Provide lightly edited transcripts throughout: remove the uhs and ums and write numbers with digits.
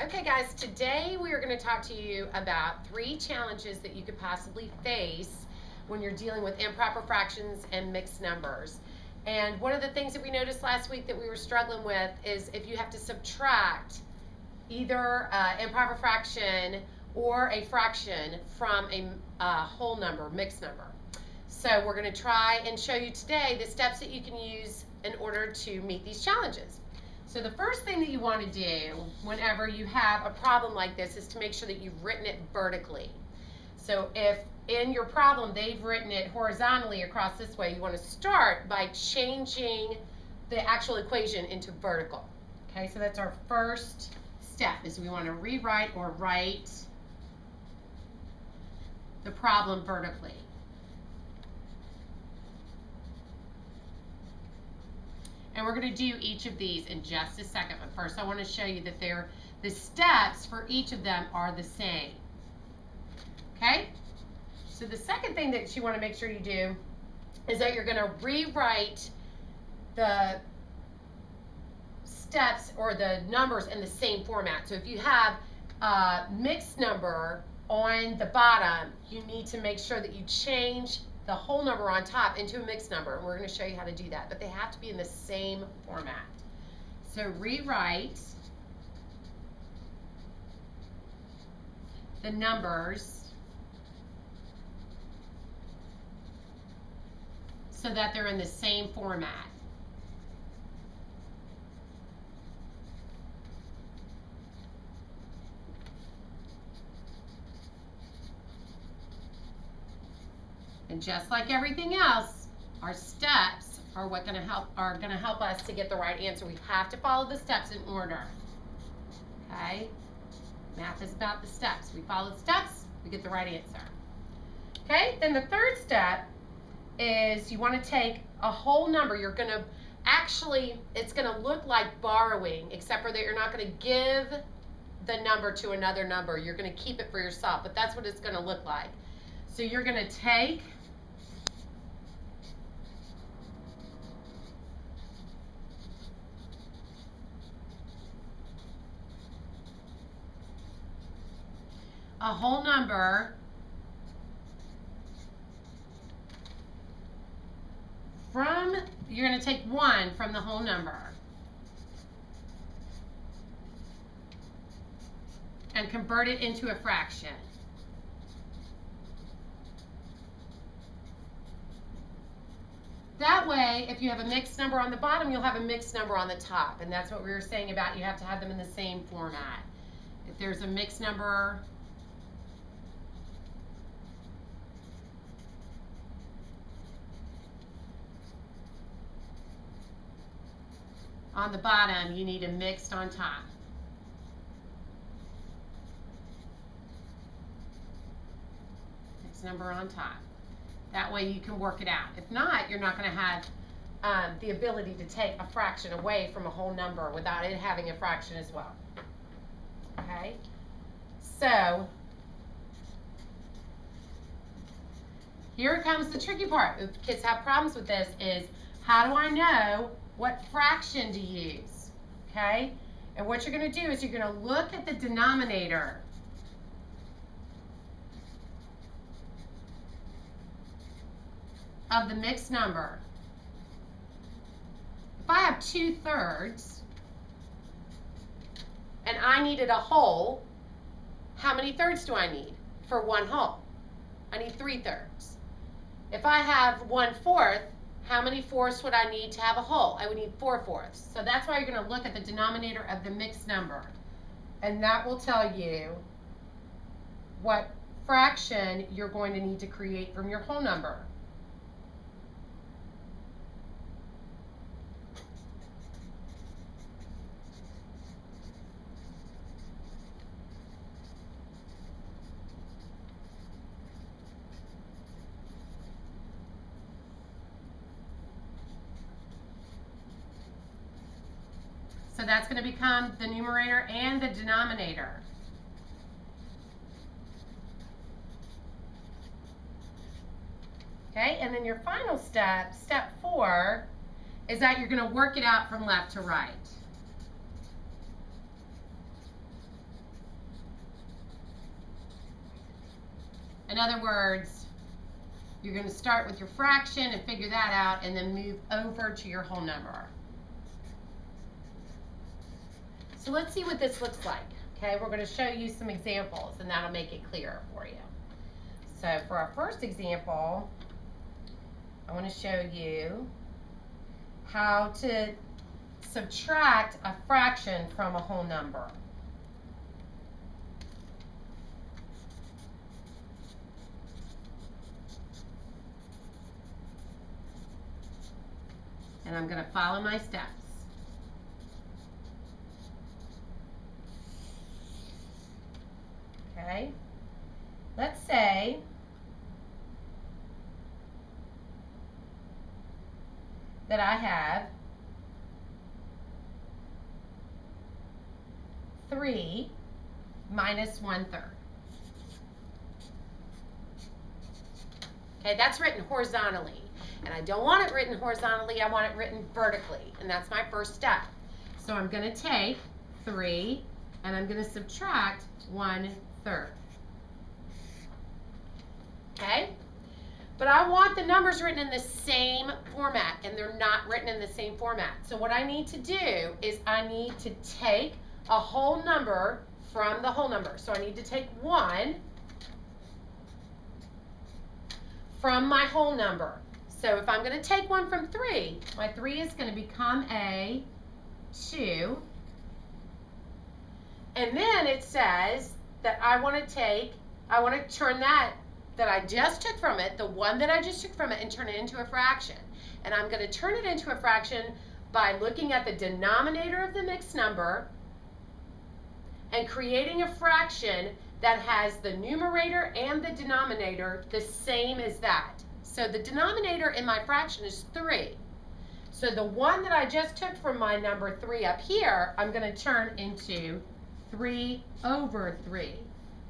Okay guys, today we are going to talk to you about 3 challenges that you could possibly face when you're dealing with improper fractions and mixed numbers. And one of the things that we noticed last week that we were struggling with is if you have to subtract either improper fraction or a fraction from a whole number, mixed number. So we're going to try and show you today the steps that you can use in order to meet these challenges. So the first thing that you want to do whenever you have a problem like this is to make sure that you've written it vertically. So if in your problem they've written it horizontally across this way, you want to start by changing the actual equation into vertical. Okay, so that's our first step, is we want to rewrite or write the problem vertically. And we're going to do each of these in just a second, but first I want to show you that the steps for each of them are the same. Okay? So the second thing that you want to make sure you do is that you're going to rewrite the steps or the numbers in the same format. So if you have a mixed number on the bottom, you need to make sure that you change the whole number on top into a mixed number, and we're going to show you how to do that, but they have to be in the same format. So rewrite the numbers so that they're in the same format. And just like everything else, our steps are going to help us to get the right answer. We have to follow the steps in order. Okay? Math is about the steps. We follow the steps, we get the right answer. Okay? Then the third step is you want to take a whole number. You're going to it's going to look like borrowing, except for that you're not going to give the number to another number. You're going to keep it for yourself, but that's what it's going to look like. So you're going to take a whole number you're going to take 1 from the whole number and convert it into a fraction. That way, if you have a mixed number on the bottom, you'll have a mixed number on the top. And that's what we were saying about you have to have them in the same format. If there's a mixed number on the bottom, you need a mixed on top. Mixed number on top. That way you can work it out. If not, you're not going to have the ability to take a fraction away from a whole number without it having a fraction as well. Okay? So, here comes the tricky part. If kids have problems with this, is how do I know what fraction to use? Okay? And what you're going to do is you're going to look at the denominator of the mixed number. If I have 2/3 and I needed a whole, how many thirds do I need for one whole? I need 3/3. If I have 1/4, how many fourths would I need to have a whole? I would need 4/4. So that's why you're going to look at the denominator of the mixed number. And that will tell you what fraction you're going to need to create from your whole number. So that's going to become the numerator and the denominator. Okay, and then your final step, step 4, is that you're going to work it out from left to right. In other words, you're going to start with your fraction and figure that out and then move over to your whole number. So let's see what this looks like. Okay, we're going to show you some examples and that'll make it clearer for you. So for our first example, I want to show you how to subtract a fraction from a whole number. And I'm going to follow my steps. Okay, let's say that I have 3 minus 1/3. Okay, that's written horizontally. And I don't want it written horizontally, I want it written vertically. And that's my first step. So I'm going to take 3 and I'm going to subtract 1/3. Okay? But I want the numbers written in the same format, and they're not written in the same format. So what I need to do is I need to take a whole number from the whole number. So I need to take 1 from my whole number. So if I'm going to take 1 from 3, my 3 is going to become a 2. And then it says that I want to turn that I just took from it, the 1 that I just took from it, and turn it into a fraction. And I'm going to turn it into a fraction by looking at the denominator of the mixed number and creating a fraction that has the numerator and the denominator the same as that. So the denominator in my fraction is 3. So the 1 that I just took from my number 3 up here, I'm going to turn into 3/3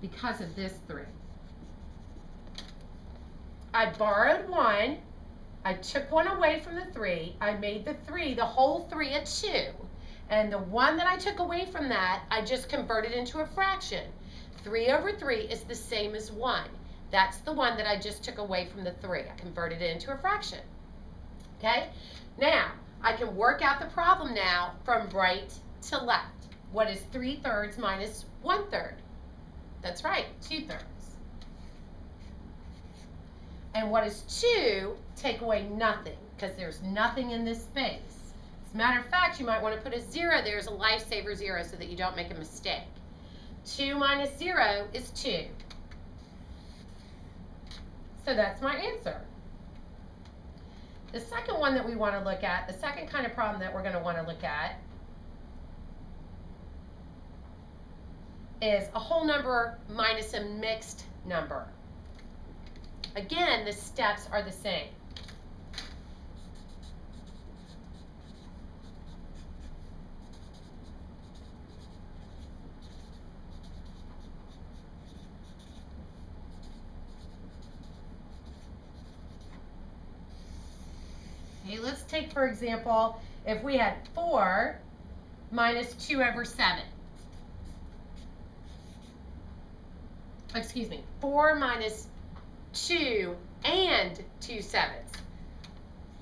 because of this 3. I borrowed 1, I took 1 away from the 3, I made the 3, the whole 3 a 2. And the 1 that I took away from that, I just converted into a fraction. 3/3 is the same as 1. That's the 1 that I just took away from the 3. I converted it into a fraction. Okay? Now, I can work out the problem now from right to left. What is 3/3 minus 1/3? That's right, 2/3. And what is 2? Take away nothing, because there's nothing in this space. As a matter of fact, you might want to put a 0 there as a lifesaver 0 so that you don't make a mistake. 2 minus 0 is 2. So that's my answer. The second one that we want to look at, the second kind of problem that we're going to want to look at, is a whole number minus a mixed number. Again, the steps are the same. Okay, let's take, for example, if we had 4 minus 2/7. Excuse me, 4 minus 2 and 2/7.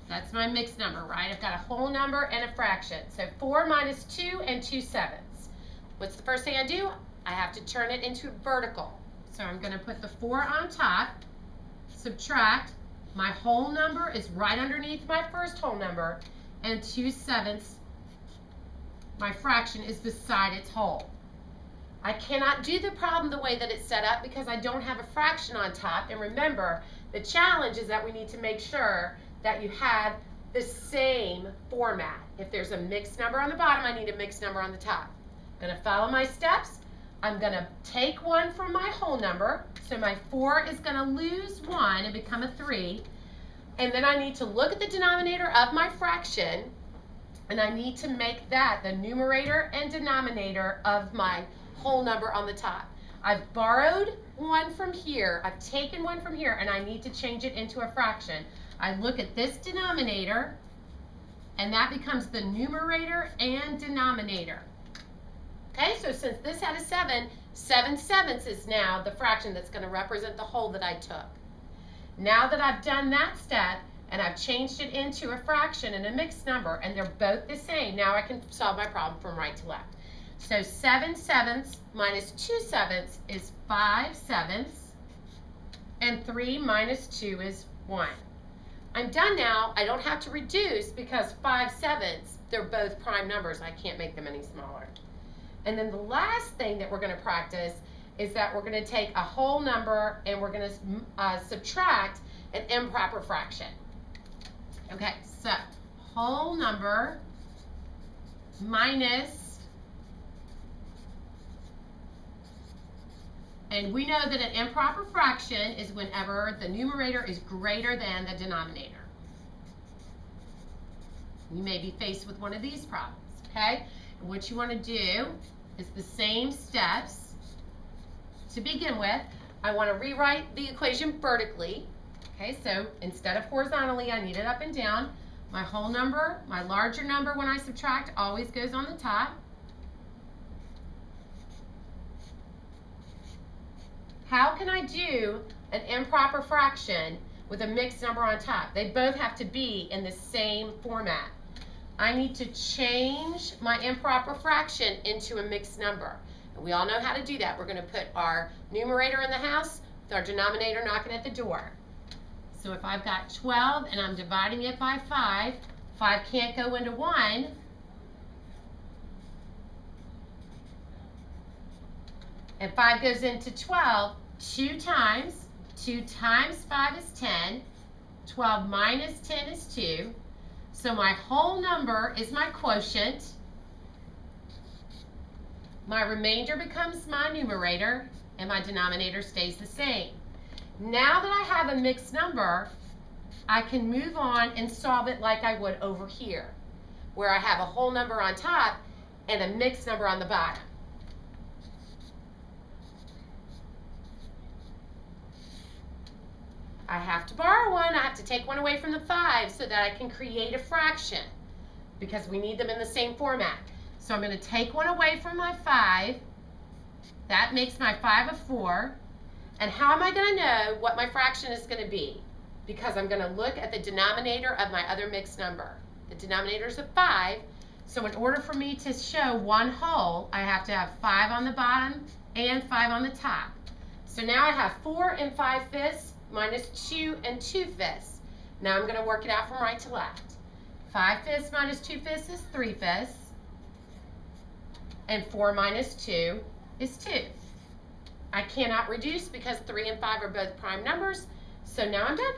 That's my mixed number, right? I've got a whole number and a fraction. So 4 minus 2 and 2/7. What's the first thing I do? I have to turn it into vertical. So I'm going to put the 4 on top, subtract. My whole number is right underneath my first whole number, and 2/7, my fraction, is beside its whole. I cannot do the problem the way that it's set up because I don't have a fraction on top. And remember, the challenge is that we need to make sure that you have the same format. If there's a mixed number on the bottom, I need a mixed number on the top. I'm going to follow my steps. I'm going to take 1 from my whole number. So my 4 is going to lose 1 and become a 3. And then I need to look at the denominator of my fraction, and I need to make that the numerator and denominator of my whole number on the top. I've borrowed 1 from here, I've taken 1 from here, and I need to change it into a fraction. I look at this denominator, and that becomes the numerator and denominator. Okay, so since this had a 7, 7/7 is now the fraction that's going to represent the whole that I took. Now that I've done that step and I've changed it into a fraction and a mixed number and they're both the same, now I can solve my problem from right to left. So 7/7 minus 2/7 is 5/7, and 3 minus 2 is 1. I'm done now. I don't have to reduce because 5/7, they're both prime numbers. I can't make them any smaller. And then the last thing that we're going to practice is that we're going to take a whole number and we're going to subtract an improper fraction. Okay, so whole number minus, and we know that an improper fraction is whenever the numerator is greater than the denominator. You may be faced with one of these problems, okay? And what you want to do is the same steps. To begin with, I want to rewrite the equation vertically. Okay, so instead of horizontally, I need it up and down. My whole number, my larger number when I subtract, always goes on the top. How can I do an improper fraction with a mixed number on top? They both have to be in the same format. I need to change my improper fraction into a mixed number. And we all know how to do that. We're going to put our numerator in the house with our denominator knocking at the door. So if I've got 12 and I'm dividing it by 5, 5 can't go into 1. And 5 goes into 12 2 times. 2 times 5 is 10. 12 minus 10 is 2. So my whole number is my quotient. My remainder becomes my numerator, and my denominator stays the same. Now that I have a mixed number, I can move on and solve it like I would over here, where I have a whole number on top and a mixed number on the bottom. I have to borrow one. I have to take one away from the 5 so that I can create a fraction because we need them in the same format. So I'm going to take one away from my 5. That makes my 5 a 4. And how am I going to know what my fraction is going to be? Because I'm going to look at the denominator of my other mixed number. The denominator is a 5. So in order for me to show one whole, I have to have 5 on the bottom and 5 on the top. So now I have 4 and 5/5 minus 2 and 2/5. Now I'm going to work it out from right to left. 5/5 minus 2/5 is 3/5. And 4 minus 2 is 2. I cannot reduce because 3 and 5 are both prime numbers. So now I'm done.